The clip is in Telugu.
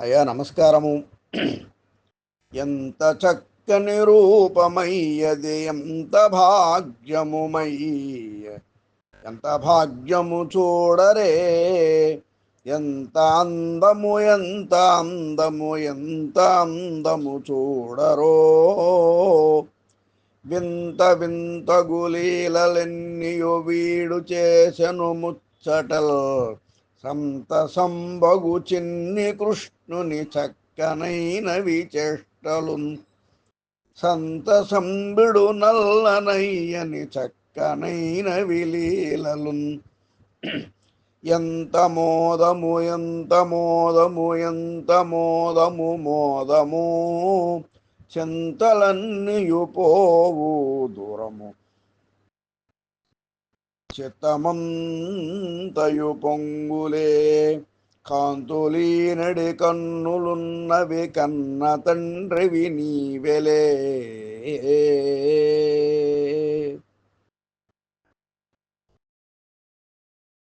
అయ్యా నమస్కారము. ఎంత చక్కని రూపమయ్యది, ఎంత భాగ్యముమయ్య, ఎంత భాగ్యము చూడరే, ఎంత అందము, ఎంత అందము, ఎంత అందము చూడరో. వింత వింత గులీలెన్నియు వీడు చేసెను ముచ్చటల్, సంతసంబగు చిన్ని కృష్ణుని చక్కనైన విచేష్టలున్, సంతసంబిడు నల్లనయ్యని చక్కనైన విలీలలున్. ఎంత మోదము, ఎంత మోదము, ఎంత మోదము, మోదము చింతలన్నీయు పోవు దూరము, చిత్తమంతయు పొంగులే. కాంతులీనడి కన్నులున్నవి కన్న తండ్రివి నీవెలే.